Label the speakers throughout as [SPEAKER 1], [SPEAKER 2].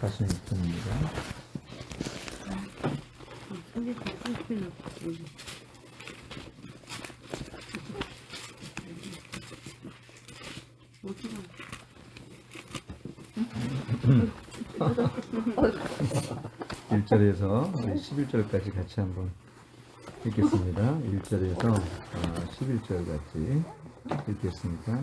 [SPEAKER 1] 46분입니다. 일절에서 11절까지 같이 한번 읽겠습니다. 1절에서 11절까지 읽겠습니다.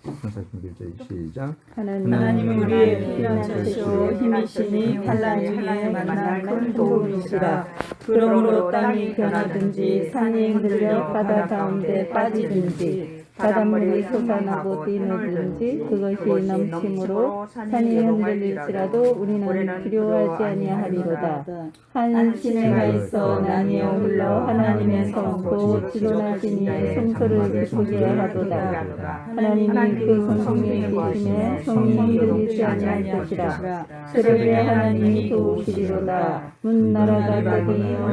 [SPEAKER 1] 항상 길자 시작.
[SPEAKER 2] 하나님은 우리의 피난처시오 힘이시니 환난 중에 만날 큰 도움이시라. 그러므로 땅이 변하든지 산이 흔들려 바다 가운데 빠지든지 바닷물이 솟아나고 뛰노든지 그것이 넘침으로 산이 흔들릴지라도 우리는 두려워하지 아니하리로다. 한 시내가 있어 나뉘어 흘러 하나님의 성소 지도나신 이의 성소를 기쁘게 하도다. 하나님이 그 성성에 계심에 성이 흔들리지 아니할 것이라. 그러게 하나님이 도우시리로다. 문 나라가 되며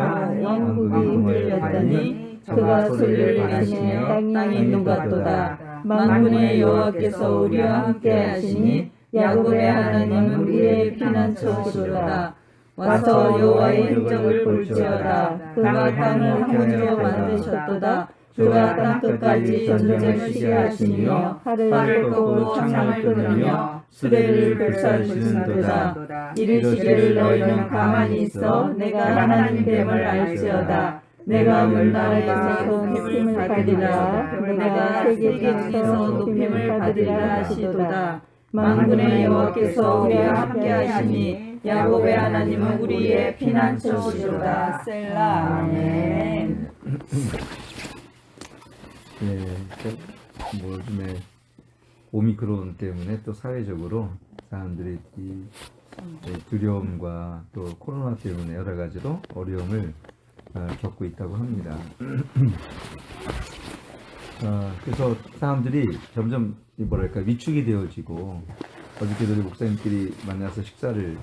[SPEAKER 2] 왕국이 흔들렸더니 그가 소리를 내시며 땅이 누갔도다. 만군의 여호와께서 우리와 함께 하시니 야곱의 하나님은 우리의 피난처시로다. 와서 여호와의 흔적을 볼지어다. 그가 땅을 먼저 만드셨도다. 그가 땅끝까지 전쟁을 쉬게 하시며 팔을 꺾고 창을 끊으며 수레를 불사르시는도다. 이르시기를 너희는 가만히 있어 내가 하나님 됨을 알지어다. 내가 문 나라에서 높임을 받으리라. 내가 세계 중에서 높임을 받으리라 하시도다. 만군의 여호와께서 우리와 함께 하시니 야곱의 하나님은 우리의 피난처시로다. 셀라. 아멘.
[SPEAKER 1] 요즘에 오미크론 때문에 또 사회적으로 사람들이 이 두려움과 또 코로나 때문에 여러 가지로 어려움을 겪고 있다고 합니다. 그래서 사람들이 점점 위축이 되어지고, 어저께도 우리 목사님끼리 만나서 식사를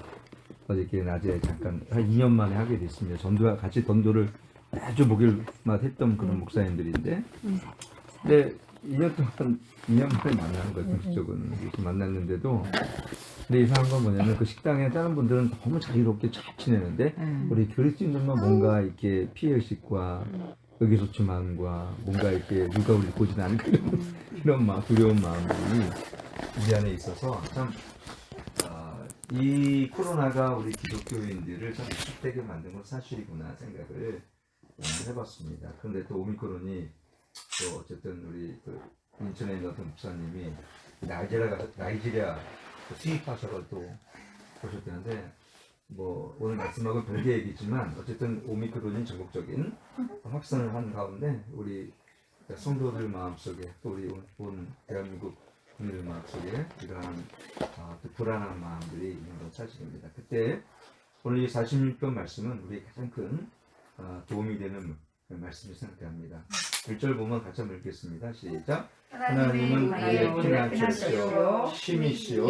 [SPEAKER 1] 어저께 낮에 잠깐 한 2년 만에 하게 됐습니다. 전도와 같이 전도를 매주 목요일마다 했던 그런 목사님들인데, 근데 2년 만에 만나는 거예요. 공식적으로는 이렇게 만났는데도. 근데 이상한 건 뭐냐면 그 식당에 다른 분들은 너무 자유롭게 잘 지내는데 우리 그리스도인들만 뭔가 이렇게 피해의식과 의기소침함과 뭔가 이렇게 누가 우리 보진 않을 이런 두려운 마음들이 우리 안에 있어서 참 이 코로나가 우리 기독교인들을 참 위축되게 만든 건 사실이구나 생각을 해봤습니다. 그런데 또 오미크론이 또 어쨌든 우리 그 인천에 있는 어떤 목사님이 나이지리아 수입하셔서 또 보셨다는데, 오늘 말씀하고 별개 얘기지만 어쨌든 오미크론이 전국적인 확산을 한 가운데 우리 성도들 마음속에 또 우리 온 대한민국 국민들 마음속에 이러한 또 불안한 마음들이 있는 건 사실입니다. 그때 오늘 이 46편 말씀은 우리에게 가장 큰 도움이 되는 말씀을 생각합니다. 1절 보면 같이 한번 읽겠습니다. 시작. 하나님은 우리의 피난처시오 힘이시오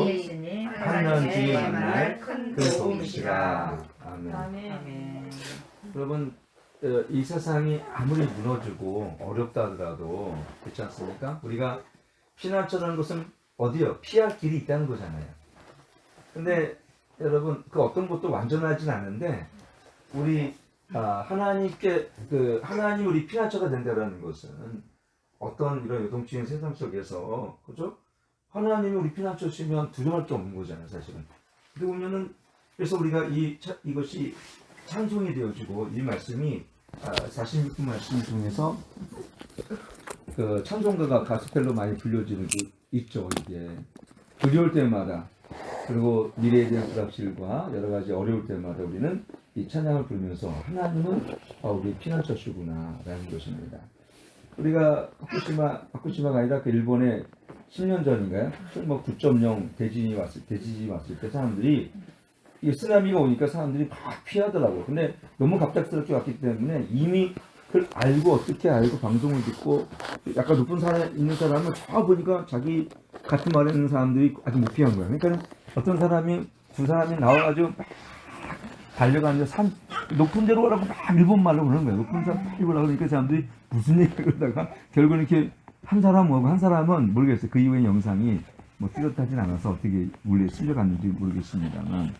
[SPEAKER 1] 환난 중에 만날 큰 도움이시라. 아멘. 여러분, 이 세상이 아무리 무너지고 어렵다 하더라도 그렇지 않습니까? 우리가 피난처라는 것은 어디요? 피할 길이 있다는 거잖아요. 근데 여러분, 그 어떤 것도 완전하진 않은데 우리 하나님께 하나님 우리 피난처가 된다라는 것은 어떤 이런 요동치는 세상 속에서, 그죠? 하나님이 우리 피난처시면 두려워할 게 없는 거잖아요, 사실은. 근데 보면은 그래서 우리가 이것이 찬송이 되어지고 이 말씀이 46분 말씀 중에서 그 찬송가가 가스펠로 많이 불려지는 게 있죠. 이게 두려울 때마다, 그리고 미래에 대한 불확실과 여러 가지 어려울 때마다 우리는 이 찬양을 부르면서 하나님은 우리 피난처시구나 라는 것입니다. 우리가 후쿠시마가 아니라 그 일본에 10년 전인가요? 9.0 대지진이 왔을 때 사람들이 이 쓰나미가 오니까 사람들이 막 피하더라고요. 근데 너무 갑작스럽게 왔기 때문에 이미 그걸 어떻게 알고 방송을 듣고 약간 높은 산에 있는 사람은 저 보니까 자기 같은 말에 있는 사람들이 아직 못 피한 거예요. 그러니까 어떤 사람이 두 사람이 나와가지고 막 달려가는데 높은 데로 오라고 막 일본 말로 그러는 거예요. 높은 산 빨리 오라고 그러니까 사람들이 무슨 얘기를 그러다가 결국은 이렇게 한 사람은 모르겠어요. 그 이후에 영상이 뚜렷하진 않아서 어떻게 물리에 실려갔는지 모르겠습니다만,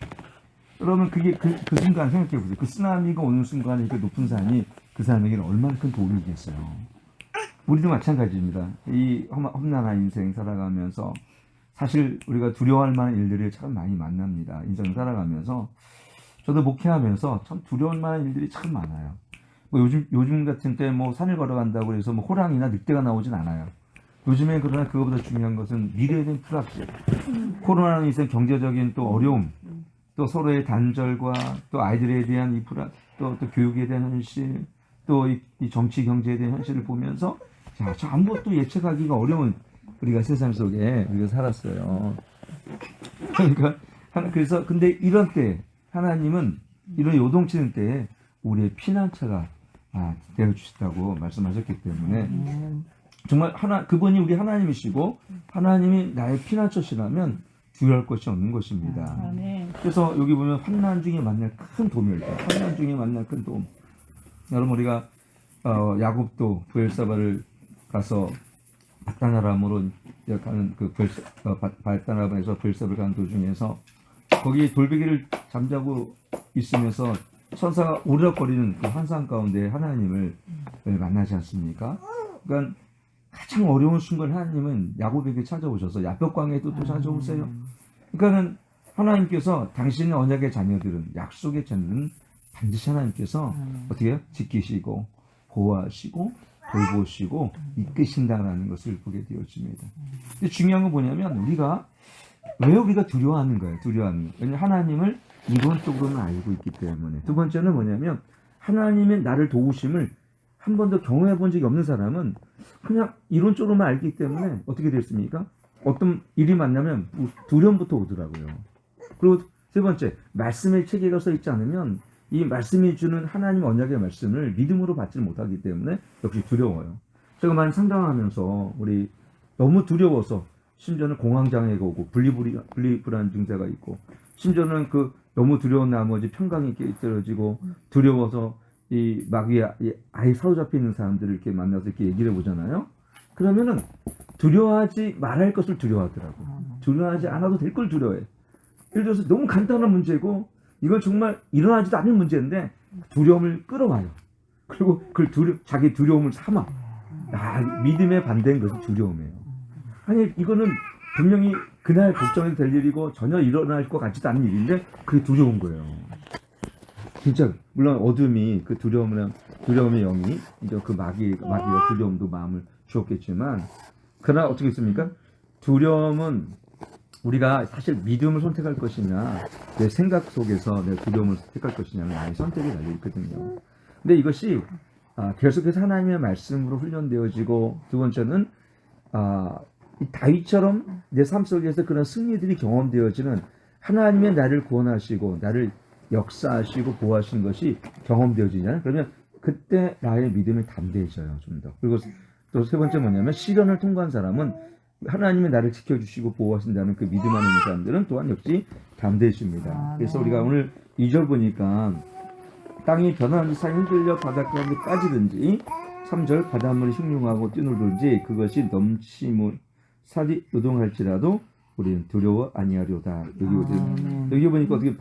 [SPEAKER 1] 여러분 그게 그 순간 생각해 보세요. 그 쓰나미가 오는 순간에 그 높은 산이 그 사람에게는 얼마나 큰 도움이 되겠어요. 우리도 마찬가지입니다. 이 험난한 인생 살아가면서 사실 우리가 두려워할 만한 일들이 참 많이 만납니다. 인생 살아가면서 저도 목회하면서 참 두려울 만한 일들이 참 많아요. 뭐 요즘 같은 때 뭐 산을 걸어간다고 해서 뭐 호랑이나 늑대가 나오진 않아요. 요즘에 그러나 그거보다 중요한 것은 미래에 대한 불확실, 코로나로 인생 경제적인 또 어려움, 또 서로의 단절과 또 아이들에 대한 이 불안, 또 교육에 대한 현실, 또 이 정치 경제에 대한 현실을 보면서 자, 저 아무것도 예측하기가 어려운 우리가 세상 속에 우리가 살았어요. 그러니까 그래서 근데 이런 때 하나님은 이런 요동치는 때에 우리의 피난처가 되어 주셨다고 말씀하셨기 때문에 정말 그분이 우리 하나님이시고 하나님이 나의 피난처시라면 두려울 것이 없는 것입니다. 그래서 여기 보면 환난 중에 만날 큰 도움일 때, 환난 중에 만날 큰 도움. 여러분 우리가 야곱도 부엘사바를 가서 바다나람으로 가는 그 바다나람에서 부엘사바를 가는 도중에서 거기 돌베개를 잠자고 있으면서 천사가 오르락거리는 그 환상 가운데 하나님을 만나지 않습니까? 그러니까 가장 어려운 순간 하나님은 야곱에게 찾아오셔서 야벽광에도 또 찾아오세요. 그러니까는 하나님께서 당신의 언약의 자녀들은 약속의 자녀들은 반드시 하나님께서 어떻게 해요? 지키시고 보호하시고 돌보시고 이끄신다라는 것을 보게 되어집니다. 근데 중요한 건 뭐냐면 왜 우리가 두려워하는 거예요? 두려워하는 거예요. 왜냐하면 하나님을 이론적으로는 알고 있기 때문에. 두 번째는 뭐냐면 하나님의 나를 도우심을 한 번도 경험해 본 적이 없는 사람은 그냥 이론적으로만 알기 때문에 어떻게 됐습니까? 어떤 일이 만나면 두려움부터 오더라고요. 그리고 세 번째, 말씀의 체계가 써 있지 않으면 이 말씀이 주는 하나님 언약의 말씀을 믿음으로 받지를 못하기 때문에 역시 두려워요. 제가 많이 상담하면서 우리 너무 두려워서 심지어는 공황장애가 오고 분리불안 증세가 있고 심지어는 너무 두려운 나머지 평강이 깨뜨려지고 두려워서 이 마귀에 아예 사로잡혀 있는 사람들을 이렇게 만나서 이렇게 얘기를 해보잖아요. 그러면은 두려워하지 말할 것을 두려워하더라고. 두려워하지 않아도 될 걸 두려워해. 예를 들어서 너무 간단한 문제고 이건 정말 일어나지도 않는 문제인데 두려움을 끌어와요. 그리고 자기 두려움을 삼아. 믿음의 반대인 것은 두려움이에요. 아니 이거는 분명히 그날 걱정이 될 일이고 전혀 일어날 것 같지도 않은 일인데 그게 두려운 거예요. 진짜 물론 어둠이 그 두려움의 영이 이제 그 마귀가 두려움도 마음을 주었겠지만 그러나 어떻게 했습니까? 두려움은 우리가 사실 믿음을 선택할 것이냐 내 생각 속에서 내 두려움을 선택할 것이냐는 나의 선택이 달려 있거든요. 근데 이것이 계속해서 하나님의 말씀으로 훈련되어지고 두 번째는 이 다윗처럼 내 삶 속에서 그런 승리들이 경험되어지는 하나님의 나를 구원하시고 나를 역사하시고 보호하신 것이 경험되어지잖아요. 그러면 그때 나의 믿음이 담대해져요. 좀 더. 그리고 또 세 번째 뭐냐면 시련을 통과한 사람은 하나님이 나를 지켜주시고 보호하신다는 그 믿음 안에 있는 사람들은 또한 역시 담대해집니다. 그래서 우리가 오늘 2절 보니까 땅이 변화하는 사이 흔들려 바닷가에 빠지든지 3절 바닷물이 흉흉하고 뛰놀든지 그것이 넘치물 살이 요동할지라도 우리는 두려워 아니하려다. 여기 보니까 어떻게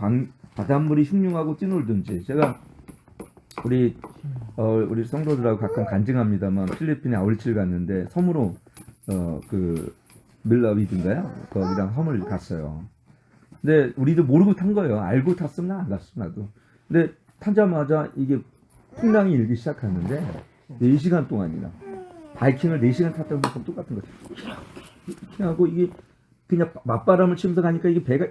[SPEAKER 1] 바닷물이 흉흉하고 뛰놀든지 제가 우리 성도들하고 가끔 간증합니다만 필리핀에 아울칠 갔는데 섬으로 밀라위드인가요? 거기랑 섬을 갔어요. 근데 우리도 모르고 탄 거예요. 알고 탔으면 안 갔어 나도. 근데 타자마자 이게 풍랑이 일기 시작하는데 4시간 동안이나 바이킹을 4시간 탔다고 해서 똑같은 거예요. 이렇게 하고 이게 그냥 맞바람을 치면서 가니까 이게 배가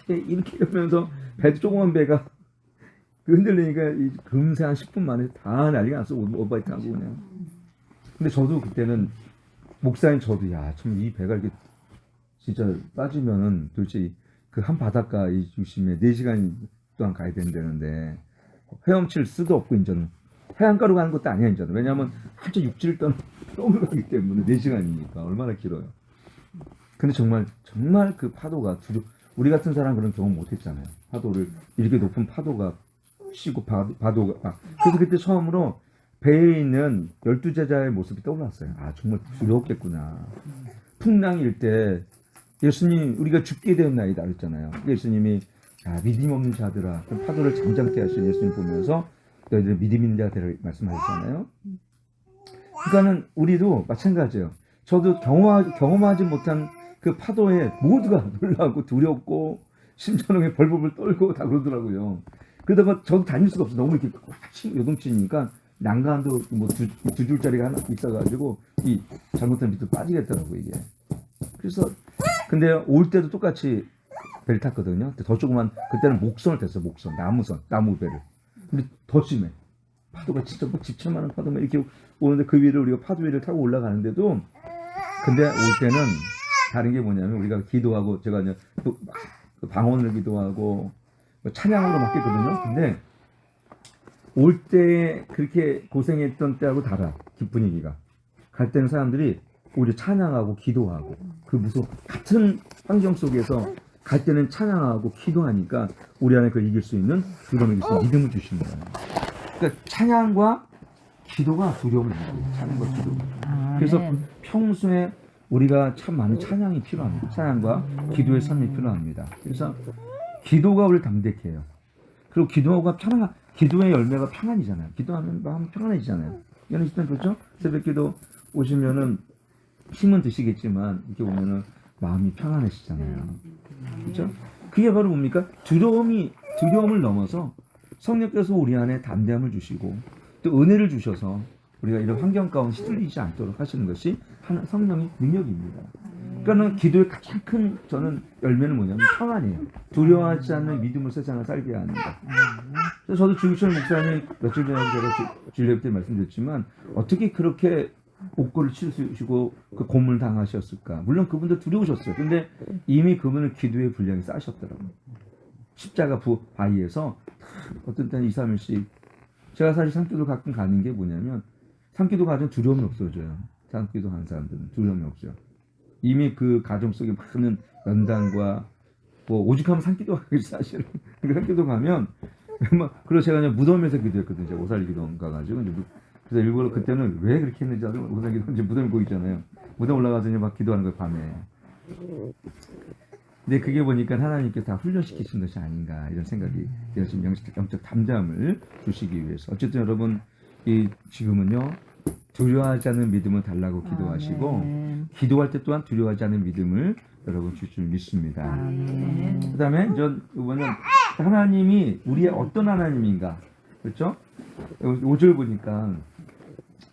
[SPEAKER 1] 이렇게 하면서 배도 조그만 배가 흔들리니까 금세 한 10분 만에 다 난리가 났어. 오토바이 타고 그냥. 근데 저도 그때는 목사인 저도 참 이 배가 이렇게 진짜 빠지면은 도대체 그 한 바닷가 이 중심에 4시간 동안 가야 된다는데 헤엄칠 수도 없고 이제는 해안가로 가는 것도 아니야 이제는. 왜냐하면 한참 육지를 떠올라가기 때문에 4시간이니까 얼마나 길어요. 근데 정말 그 파도가 우리 같은 사람 그런 경험 못 했잖아요. 파도를 이렇게 높은 파도가 치고 파도가 그래서 그때 처음으로 배에 있는 12제자의 모습이 떠올랐어요. 정말 두려웠겠구나. 풍랑일 때 예수님 우리가 죽게 되었나이다 그랬잖아요. 예수님이 자, 믿음 없는 자들아, 그 파도를 잠잠케 하신 예수님 보면서 너희들 믿음 있는 자가 되라 말씀하셨잖아요. 그러니까는 우리도 마찬가지예요. 저도 경험하지 못한 그 파도에 모두가 놀라고 두렵고 심장에 벌벌벌 떨고 다 그러더라고요. 그러다가 저도 다닐 수가 없어. 너무 이렇게 요동치니까 난간도 뭐 두 줄짜리가 하나 있어가지고 이 잘못하면 밑으로 빠지겠더라고 이게. 그래서 근데 올 때도 똑같이 배를 탔거든요. 근데 더 조그만 그때는 목선을 탔어. 목선, 나무 배를. 근데 더 심해. 파도가 진짜 뭐 집채만한 파도가 이렇게 오는데 그 위를 우리가 파도 위를 타고 올라가는데도 근데 올 때는 다른 게 뭐냐면 우리가 기도하고 제가 이제 또 방언을 기도하고 찬양으로 맡겼거든요. 근데 올 때 그렇게 고생했던 때하고 달라. 분위기가. 갈 때는 사람들이 오히려 찬양하고 기도하고 그 무슨 같은 환경 속에서 갈 때는 찬양하고 기도하니까 우리 안에 그걸 이길 수 있는 두려움을 이길 수 있는 믿음을 주시는 거예요. 그러니까 찬양과 기도가 두려움을 이겨요. 찬양과 기도. 그래서 평소에 우리가 참 많은 찬양이 필요합니다. 찬양과 기도의 삶이 필요합니다. 그래서 기도가 우리를 담대케 해요. 그리고 기도의 열매가 평안이잖아요. 기도하면 마음 편안해지잖아요. 여러분 있으면 그렇죠? 새벽기도 오시면은 힘은 드시겠지만 이렇게 오면은 마음이 편안해지잖아요. 그렇죠? 그게 바로 뭡니까? 두려움을 넘어서 성령께서 우리 안에 담대함을 주시고 또 은혜를 주셔서 우리가 이런 환경 가운데 시들리지 않도록 하시는 것이 성령의 능력입니다. 그러니까 기도의 가장 큰 저는 열매는 뭐냐면 평안이에요. 두려워하지 않는 믿음을 세상을 살게 합니다. 그래서 저도 주기철 목사님 며칠 전에 제가 주일예배 때 말씀드렸지만 어떻게 그렇게 옥고를 치르시고 그 고문을 당하셨을까? 물론 그분도 두려우셨어요. 근데 이미 그분을 기도의 분량이 쌓으셨더라고요. 십자가 바위에서 어떤 때는 2, 3일씩 제가 사실 산기도 가끔 가는 게 뭐냐면 산기도 가정 두려움이 없어져요. 산기도 가는 사람들은 두려움이 없어요. 이미 그 가정 속에 많은 연단과 뭐 오죽하면 산기도 가겠지 사실은. 그러니까 산기도 가면 그리고 제가 그냥 무덤에서 기도했거든요. 제가 오살리 기도 가가지고 그래서 일부러 그때는 왜 그렇게 했는지 오살리 기도 이제 무덤이 보이잖아요. 무덤 올라가서 이제 막 기도하는 거예요 밤에. 근데 그게 보니까 하나님께서 다 훈련시키신 것이 아닌가 이런 생각이 지금 영적 담대함을 주시기 위해서 어쨌든 여러분 지금은요 두려워하지 않는 믿음을 달라고 기도하시고 기도할 때 또한 두려워하지 않는 믿음을 여러분 줄 줄 믿습니다. 그 다음에 이번엔 하나님이 우리의 어떤 하나님인가 그렇죠? 5절 보니까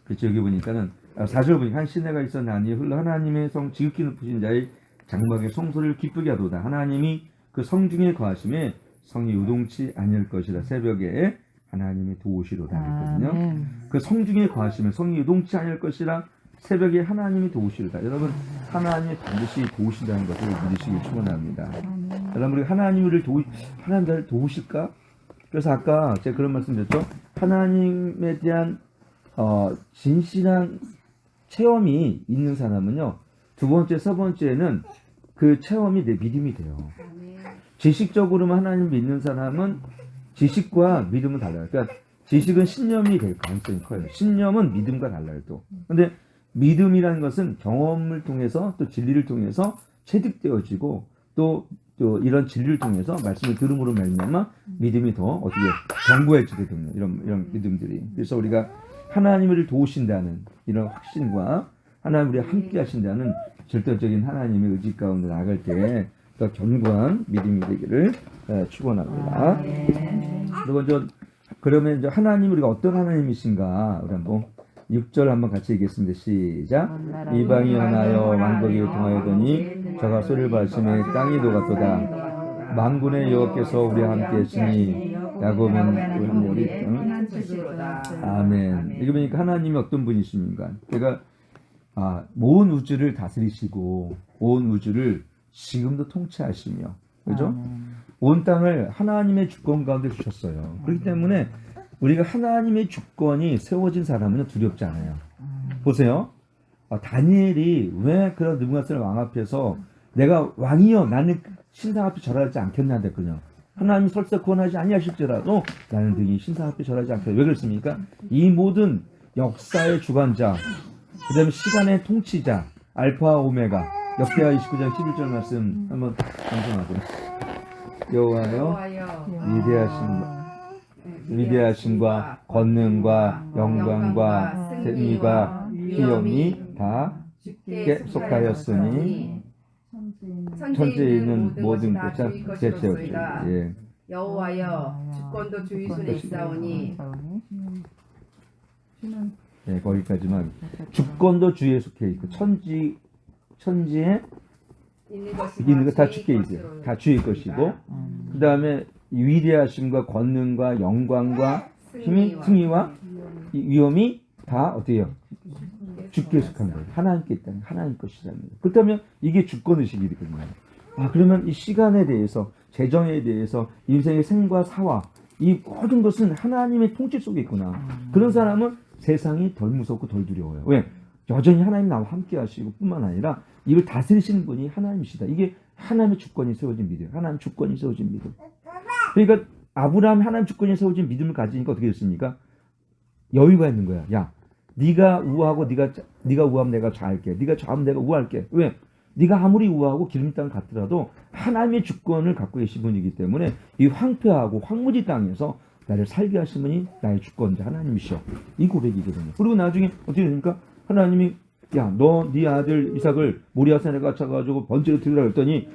[SPEAKER 1] 그렇죠 여기 보니까는 4절 보니까 한 시내가 있었나니 흘러 하나님의 성 지극히 높으신 자의 장막의 성소를 기쁘게 하도다. 하나님이 그 성중에 거하심에 성이 요동치 아니할 것이다. 새벽에 하나님이 도우시로다 했거든요. 그 성중에 거하시면 성이 요동치 아니할 것이라 새벽에 하나님이 도우시로다. 여러분 하나님이 반드시 도우신다는 것을 믿으시길 축원합니다. 여러분 우리 하나님을 나를 도우실까? 그래서 아까 제가 그런 말씀드렸죠. 하나님에 대한 진실한 체험이 있는 사람은요. 두 번째, 세 번째는 그 체험이 내 믿음이 돼요. 지식적으로만 하나님 믿는 사람은 지식과 믿음은 달라요. 그러니까 지식은 신념이 될 가능성이 커요. 신념은 믿음과 달라요 또. 근데 믿음이라는 것은 경험을 통해서 또 진리를 통해서 체득되어지고 또 이런 진리를 통해서 말씀을 들음으로 말미암아 믿음이 더 어떻게 견고해지게 됩니다. 이런 믿음들이. 그래서 우리가 하나님을 도우신다는 이런 확신과 하나님 우리와 함께 하신다는 절대적인 하나님의 의지 가운데 나갈 때 더 견고한 믿음이 되기를 축원합니다. 그러면 이제 하나님 우리가 어떤 하나님이신가 우리 한번 6절 한번 같이 읽겠습니다. 시작. 이방이 하나여 왕국이 통하여더니 저가 소리를 발심해 땅이 녹았도다. 만군의 여호와께서 우리와 함께 하시니 야곱은 우리 아멘. 이거 보니까 하나님이 어떤 분이십니까? 제가 온 우주를 다스리시고 온 우주를 지금도 통치하시며 그죠? 온 땅을 하나님의 주권 가운데 주셨어요. 그렇기 때문에 우리가 하나님의 주권이 세워진 사람은 두렵지 않아요. 보세요. 다니엘이 왜 그런 느부갓네살 왕 앞에서 내가 왕이여 나는 신상 앞에 절하지 않겠나 했거든요. 하나님 설사 구원하지 아니하실지라도 나는 등이 신상 앞에 절하지 않겠다. 왜 그렇습니까? 이 모든 역사의 주관자 그 다음에 시간의 통치자 알파와 오메가 역대하 29장 11절 말씀 한번 방송하고 여호와여 위대하심과 권능과 영광과 승리가 위엄이 다 주께 속하였으니 천지에 있는 모든 것을 제시하옵소서. 예.
[SPEAKER 3] 여호와여 주권도 주의 손에 있사오니
[SPEAKER 1] 네, 거기까지만. 주권도 주에 속해 있고 천지에 있는 거 다 주께 있어요. 다 주의 것이고, 그 다음에 위대하심과 권능과 영광과 힘이 승리와 위엄이 다 어때요? 주께 속한 거예요. 하나님께 있다는 하나님 것이라는 거예요. 그렇다면 이게 주권 의식이거든요. 아, 그러면 이 시간에 대해서, 재정에 대해서, 인생의 생과 사와, 이 모든 것은 하나님의 통치 속에 있구나. 그런 사람은 세상이 덜 무섭고 덜 두려워요. 왜? 여전히 하나님 나와 함께 하시고 뿐만 아니라 이걸 다스리시는 분이 하나님이시다. 이게 하나님의 주권이 세워진 믿음. 하나님 주권이 세워진 믿음. 그러니까 아브라함 하나님 주권이 세워진 믿음을 가지니까 어떻게 됐습니까? 여유가 있는 거야. 야, 네가 우하고 네가 우하면 내가 좌할게. 네가 좌하면 내가 우할게. 왜? 네가 아무리 우하고 기름 땅 같더라도 하나님의 주권을 갖고 계신 분이기 때문에 이 황폐하고 황무지 땅에서 나를 살게 하신 분이 나의 주권자 하나님이시여. 이 고백이거든요. 그리고 나중에 어떻게 됩니까? 하나님이 야, 너 네 아들 이삭을 모리아산에 갇혀가지고 번제로 드리라 했더니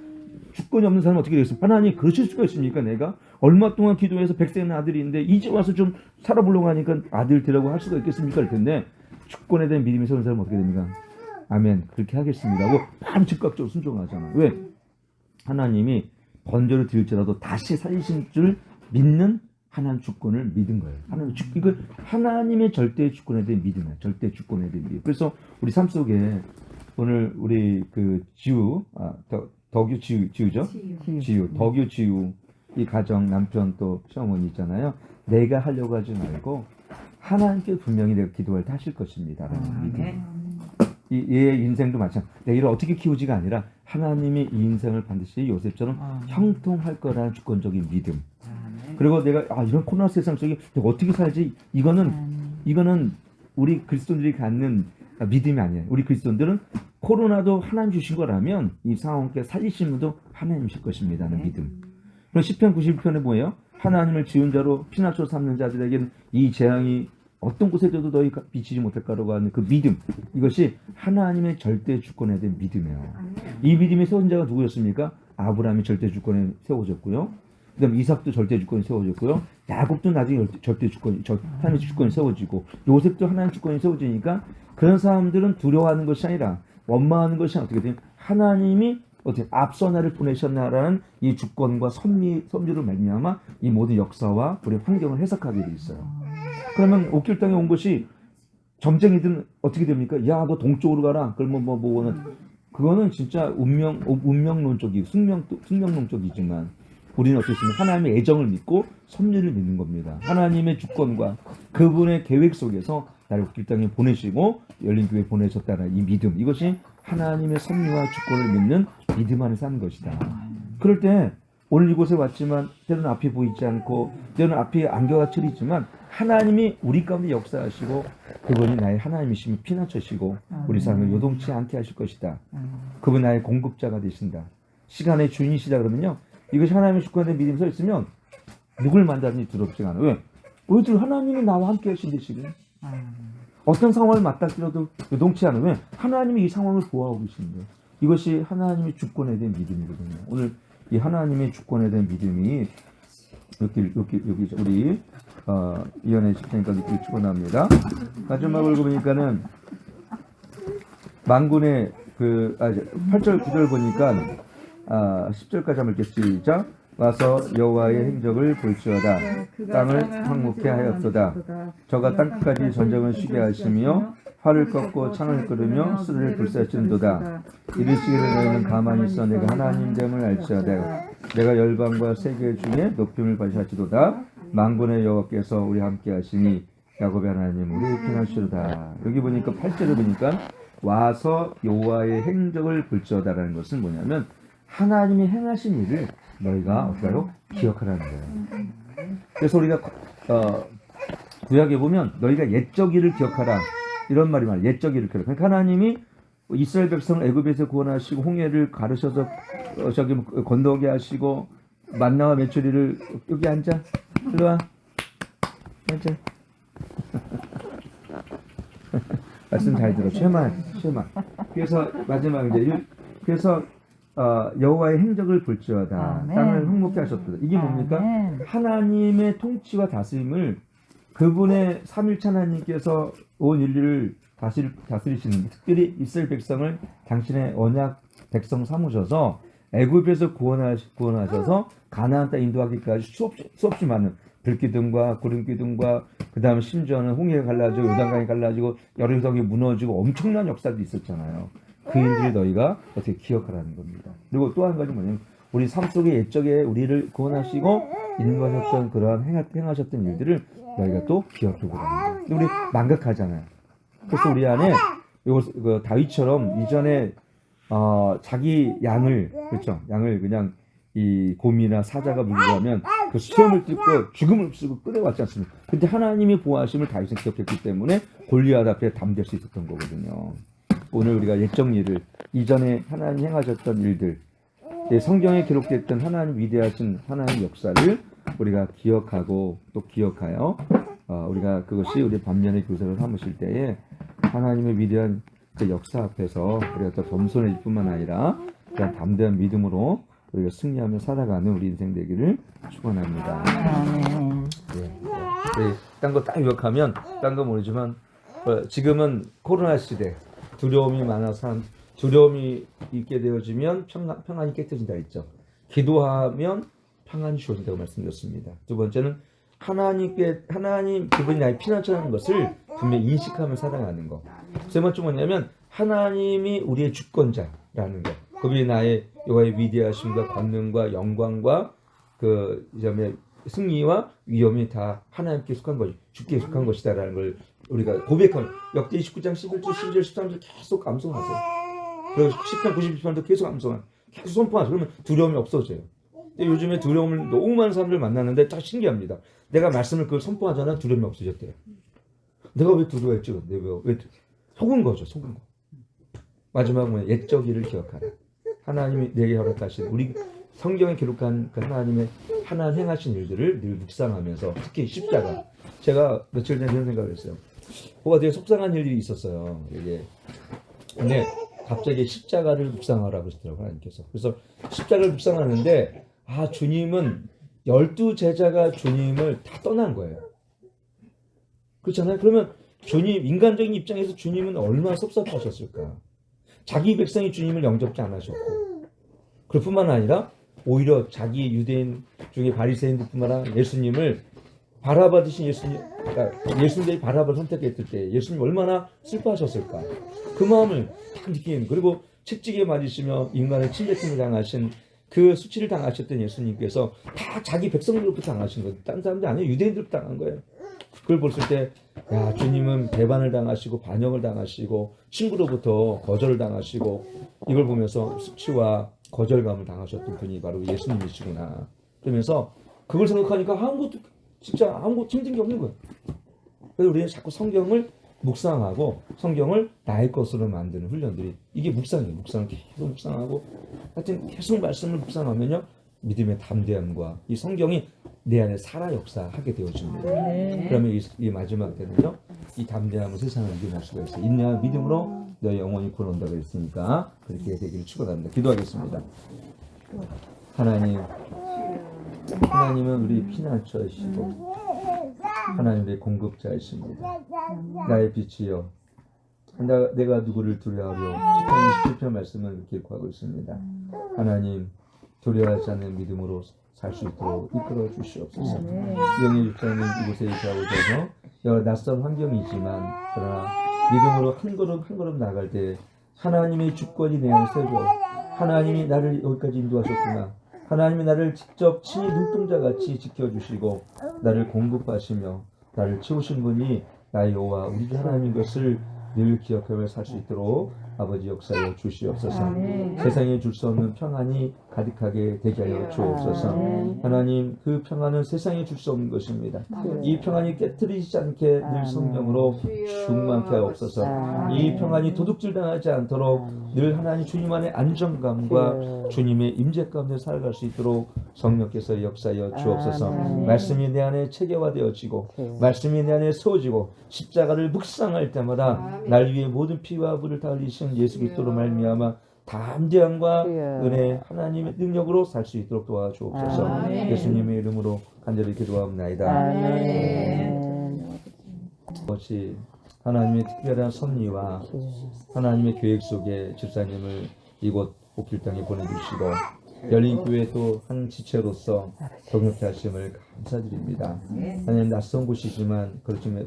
[SPEAKER 1] 주권이 없는 사람은 어떻게 되겠습니까? 하나님 그러실 수가 있습니까? 내가 얼마 동안 기도해서 100세는 아들인데 이제 와서 좀 살아보려고 하니까 아들 되라고 할 수가 있겠습니까? 할 텐데 주권에 대한 믿음이 서는 사람은 어떻게 됩니까? 아멘, 그렇게 하겠습니다 하고 바로 즉각적으로 순종하잖아요. 왜? 하나님이 번제로 드릴지라도 다시 살리신 줄 믿는 하나님 주권을 믿은 거예요. 하나님 이거 하나님의 절대 주권에 대한 믿음이에요. 절대 주권에 대한 믿음. 그래서 우리 삶 속에 오늘 우리 그 덕유 지우죠? 덕유 지우 이 가정 남편 또 시어머니 있잖아요. 내가 하려고 하지 말고 하나님께 분명히 내가 기도할 때 하실 것입니다. 라는 믿음. 얘의 인생도 마찬가지. 내가 이를 어떻게 키우지가 아니라 하나님이 이 인생을 반드시 요셉처럼 형통할 거라는 주권적인 믿음. 그리고 내가 이런 코로나 세상 속에 내가 어떻게 살지? 이거는 우리 그리스도인들이 갖는 믿음이 아니에요. 우리 그리스도인들은 코로나도 하나님 주신 거라면 이 상황께 살리신 분도 하나님이실 것입니다는 믿음. 그럼 시편 91편에 뭐예요? 하나님을 지은 자로 피난처로 삼는 자들에게는 이 재앙이 어떤 곳에서도 너희 비치지 못할까라고 하는 그 믿음. 이것이 하나님의 절대 주권에 대한 믿음이에요. 이 믿음의 세운 자가 누구였습니까? 아브라함이 절대 주권에 세워졌고요. 그 다음에 이삭도 절대 주권이 세워졌고요. 야곱도 나중에 절대 주권이, 하나님의 주권이 세워지고, 요셉도 하나님의 주권이 세워지니까 그런 사람들은 두려워하는 것이 아니라 원망하는 것이 어떻게 돼요? 하나님이 어떻게 앞서 나를 보내셨나라는 이 주권과 섭리를 말미암아 이 모든 역사와 우리 환경을 해석하게 돼 있어요. 그러면 옥길 땅에 온 것이 점쟁이들은 어떻게 됩니까? 야, 너 동쪽으로 가라. 그러면 그거는 진짜 운명론적이고 숙명론적이지만 우리는 어떻습니까? 하나님의 애정을 믿고 섭리를 믿는 겁니다. 하나님의 주권과 그분의 계획 속에서 나를 옥길 땅에 보내시고 열린 교회에 보내셨다는 이 믿음. 이것이 하나님의 섭리와 주권을 믿는 믿음 안에 사는 것이다. 그럴 때 오늘 이곳에 왔지만 때로는 앞이 보이지 않고 때로는 앞이 안개가 처리지만 하나님이 우리 가운데 역사하시고 그분이 나의 하나님이시며 피난처시고 우리 삶을 요동치 않게 하실 것이다. 그분 나의 공급자가 되신다. 시간의 주인이시다 그러면요. 이것이 하나님의 주권에 믿음이 서 있으면 누굴 만나든지 두렵지가 않아요. 왜? 왜들 하나님이 나와 함께 하신데 지금. 어떤 상황을 맞닥뜨려도 요동치 않아요. 왜? 하나님이 이 상황을 보호하고 계신데. 이것이 하나님의 주권에 대한 믿음이거든요. 오늘 이 하나님의 주권에 대한 믿음이 여기 우리 이연의 집사님까지 이렇게 축원합니다. 마지막을 보니까는 만군의 8절 9절 보니까 10절까지 한번 읽겠습니다. 와서 여호와의 행적을 볼지어다. 땅을 황무케 하였도다. 저가 땅끝까지 전쟁을 쉬게 하시며 활을 꺾고 창을 끄르며 수를 불사시는도다. 이르시기를 너희는 가만히 있어 내가 하나님됨을 알지어다. 내가 열방과 세계 중에 높임을 받으시도다. 만군의 여호와께서 우리 함께 하시니 야곱의 하나님 우리 피난처로다. 여기 보니까 8절을 보니까 와서 여호와의 행적을 볼지어다라는 것은 뭐냐면 하나님이 행하신 일을 너희가 어떻게요? 기억하라는 거예요. 그래서 우리가 구약에 보면 너희가 옛적 일을 기억하라 이런 말이 많아요. 옛적 일을 기억하라. 그러니까 하나님이 이스라엘 백성을 애굽에서 구원하시고 홍해를 가르셔서 건너게 하시고 만나와 메추리를 여기 앉아. 일로 와. 앉아. 말씀 잘 들어. 쉐만. 그래서 마지막 이제 그래서 여호와의 행적을 볼지어다.
[SPEAKER 4] 아멘.
[SPEAKER 1] 땅을 흥복케 하셨다. 이게 뭡니까?
[SPEAKER 4] 아멘.
[SPEAKER 1] 하나님의 통치와 다스림을 그분의 삼일체 하나님께서 온 인류를 다스리시는, 특별히 이스라엘 백성을 당신의 언약 백성 삼으셔서 애굽에서 구원하셔서 가나안 땅 인도하기까지 수없이 많은 불기둥과 구름기둥과 그 다음에 심지어는 홍해가 갈라지고 요단강이 갈라지고 여리고성이 무너지고 엄청난 역사도 있었잖아요. 그 일들을 너희가 어떻게 기억하라는 겁니다. 그리고 또 한 가지 뭐냐면 우리 삶 속에 옛적에 우리를 구원하시고 인도하셨던 그러한 행하셨던 일들을 너희가 또 기억해보라는 거예요. 우리 망각하잖아요. 그래서 우리 안에 그 다윗처럼 이전에 자기 양을, 그렇죠, 양을 그냥 이 곰이나 사자가 물고 가면 그 수염을 뜯고 죽음을 쓰고 끌어왔지 않습니까? 근데 하나님의 보호하심을 다윗은 기억했기 때문에 골리앗 앞에 담댈 수 있었던 거거든요. 오늘 우리가 옛적 일을, 이전에 하나님 행하셨던 일들, 성경에 기록됐던 하나님 위대하신 하나님의 역사를 우리가 기억하고 또 기억하여 우리가 그것이 우리 반면의 교사를 삼으실 때에 하나님의 위대한 그 역사 앞에서 우리가 또 겸손해질 뿐만 아니라 그냥 담대한 믿음으로 우리가 승리하며 살아가는 우리 인생 되기를 축원합니다.
[SPEAKER 4] 아멘.
[SPEAKER 1] 네. 딴 거 딱 기억하면 딴 거 모르지만 지금은 코로나 시대, 두려움이 많아서 두려움이 있게 되어지면 평안이 깨끗해진다 했죠. 기도하면 평안이 주어진다고 말씀드렸습니다. 두 번째는 하나님 그분이 나의 피난처라는 것을 분명히 인식하며 살아가는 것. 세 번째 뭐냐면 하나님이 우리의 주권자라는 것. 그분이 나의 여호와의 위대하심과 권능과 영광과 그 이점의 승리와 위엄이 다 하나님께 속한 것, 주께 속한 것이다라는 걸 우리가 고백하면 역대 29장 11절, 12절, 13절 계속 암송하세요. 그리고 10편, 91편도 계속 암송하세요. 계속 선포하세요. 그러면 두려움이 없어져요. 근데 요즘에 두려움을 너무 많은 사람들 만났는데 딱 신기합니다. 내가 말씀을 그걸 선포하잖아, 두려움이 없어졌대요. 내가 왜 두려워했지? 왜 속은 거죠, 속은 거. 마지막은 옛적 일을 기억하라. 하나님이 내게 허락하신 우리 성경에 기록한 그 하나님의 하나님 행하신 일들을 늘 묵상하면서 특히 십자가. 제가 며칠 전에 이런 생각을 했어요. 뭐가 되게 속상한 일이 있었어요. 이게. 근데 갑자기 십자가를 묵상하라고 하시더라고요, 하나님께서. 그래서 십자가를 묵상하는데 주님은 12제자가 주님을 다 떠난 거예요. 그렇잖아요. 그러면 주님, 인간적인 입장에서 주님은 얼마나 섭섭하셨을까. 자기 백성이 주님을 영접지 않으셨고, 그뿐만 아니라 오히려 자기 유대인 중에 바리새인들뿐만 아니라 예수님을 바라받으신 예수님들이 바라바를 선택했을 때 예수님 얼마나 슬퍼하셨을까. 그 마음을 딱 느끼는. 그리고 책찍에 맞으시며 인간의 침뱉음을 당하신 그 수치를 당하셨던 예수님께서 다 자기 백성들로부터 당하신 거예요. 다른 사람들이 아니에요. 유대인들부터 당한 거예요. 그걸 봤을 때 주님은 배반을 당하시고 반역을 당하시고 친구로부터 거절을 당하시고 이걸 보면서 수치와 거절감을 당하셨던 분이 바로 예수님이시구나. 그러면서 그걸 생각하니까 아무것도 힘든 게 없는 거예요. 그래서 우리는 자꾸 성경을 묵상하고 성경을 나의 것으로 만드는 훈련들이 이게 묵상이에요. 묵상을 계속 묵상하고 하여튼 계속 말씀을 묵상하면요 믿음의 담대함과 이 성경이 내 안에 살아 역사하게 되어집니다. 그러면 이 마지막 때는요 이 담대함을 세상을 이겨낼 수가 있어요. 인내와 믿음으로 너희 영혼이 구원한다고 했으니까 그렇게 되기를 축원합니다. 기도하겠습니다. 하나님은 우리 피난처이시고 하나님 우리의 공급자이십니다. 나의 빛이여 내가 누구를 두려워하려 10편 27편 말씀을 기록하고 있습니다. 하나님 두려워하지 않는 믿음으로 살 수 있도록 이끌어 주시옵소서. 영의 육자는 이곳에 이사오셔서 여러 낯선 환경이지만 그러나 믿음으로 한 걸음 나갈 때 하나님의 주권이 내 안에 서죠. 하나님이 나를 여기까지 인도하셨구나. 하나님이 나를 직접 친히 눈동자같이 지켜주시고 나를 공급하시며 나를 채우신 분이 나의 여호와 우리 주 하나님인 것을 늘 기억하며 살 수 있도록 아버지 역사여 주시옵소서. 세상에 줄 수 없는 평안이 가득하게 되게 하여 주옵소서. 하나님, 그 평안은 세상에 줄 수 없는 것입니다. 이 평안이 깨트리지 않게 늘 성령으로 충만케 하옵소서. 이 평안이 도둑질 당하지 않도록 늘 하나님 주님 안의 안정감과 주님의 임재 가운데 살아갈 수 있도록 성령께서 역사하여 주옵소서. 말씀이 내 안에 체계화되어지고 말씀이 내 안에 세워지고 십자가를 묵상할 때마다 날 위해 모든 피와 불을 다 흘리신 예수 그리스도로 말미암아 담대함과 은혜 하나님의 능력으로 살 수 있도록 도와주옵소서. 예수님의 이름으로 간절히 기도하옵나이다. 그것이 하나님의 특별한 섭리와 하나님의 계획 속에 집사님을 이곳 복길 땅에 보내주시고 열린 교회 또 한 지체로서 동역해 하심을 감사드립니다. 하나님, 낯선 곳이지만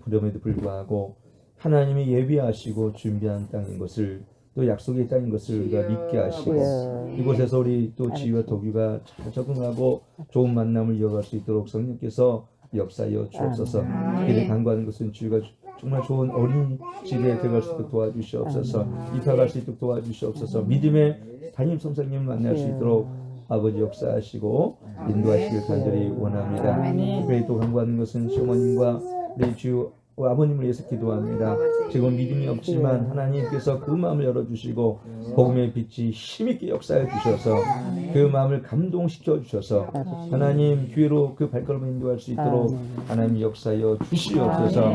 [SPEAKER 1] 그럼에도 불구하고 하나님이 예비하시고 준비한 땅인 것을, 또 약속의 땅인 것을 우리가 믿게 하시고 이곳에서 우리 또 지휘와 도규가 잘 적응하고 좋은 만남을 이어갈 수 있도록 성령께서 역사하여 주옵소서. 특히 간구하는 것은 주의가 정말 좋은 어린이집에 들어갈 수 있도록 도와주시옵소서. 입학할 수 있도록 도와주시옵소서. 믿음의 담임 선생님을 만날 수 있도록 아버지 역사하시고 인도하시길 간절히 원합니다. 특별히 또 간구하는 것은 시어머님과 우리 주 아버님을 위해서 기도합니다. 지금 믿음이 없지만 하나님께서 그 마음을 열어주시고 복음의 빛이 힘있게 역사해 주셔서 그 마음을 감동시켜 주셔서 하나님 교회로 그 발걸음을 인도할 수 있도록 하나님 역사하여 주시옵소서.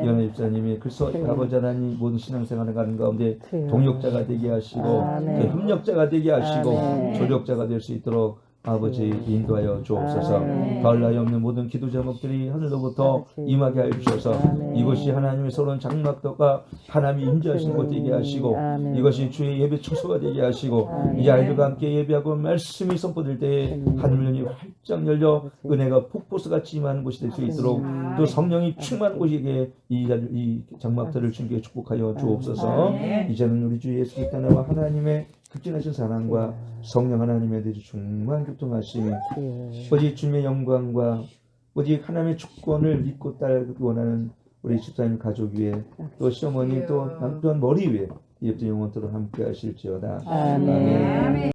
[SPEAKER 1] 이현애 집사님이 그래서 아버지 하나님 모든 신앙생활을 가는 가운데 동역자가 되게 하시고 그 협력자가 되게 하시고 조력자가 될 수 있도록 아버지 인도하여 주옵소서. 가을 나이 없는 모든 기도 제목들이 하늘로부터 임하게 하여 주셔서 이것이 하나님의 서러운 장막도가 하나님이 임재하시는 곳 되게 하시고 이것이 주의 예배 처소가 되게 하시고 이 아이들과 함께 예배하고 말씀이 선포될 때에 하늘문이 활짝 열려 은혜가 폭포수같이 임하는 곳이 될 수 있도록 또 성령이 충만한 곳에게 이 장막들을 주님께 축복하여 주옵소서. 이제는 우리 주 예수 그리스도와 하나님의 극진하신 사랑과 성령 하나님에 대해서 충만한 교통하심이 오직 주님의 영광과 오직 하나님의 주권을 믿고 따르기 원하는 우리 집사님 가족 위에 또 시어머니 또 남편 머리 위에 이제부터 영원토록 함께 하실지어다. 아멘.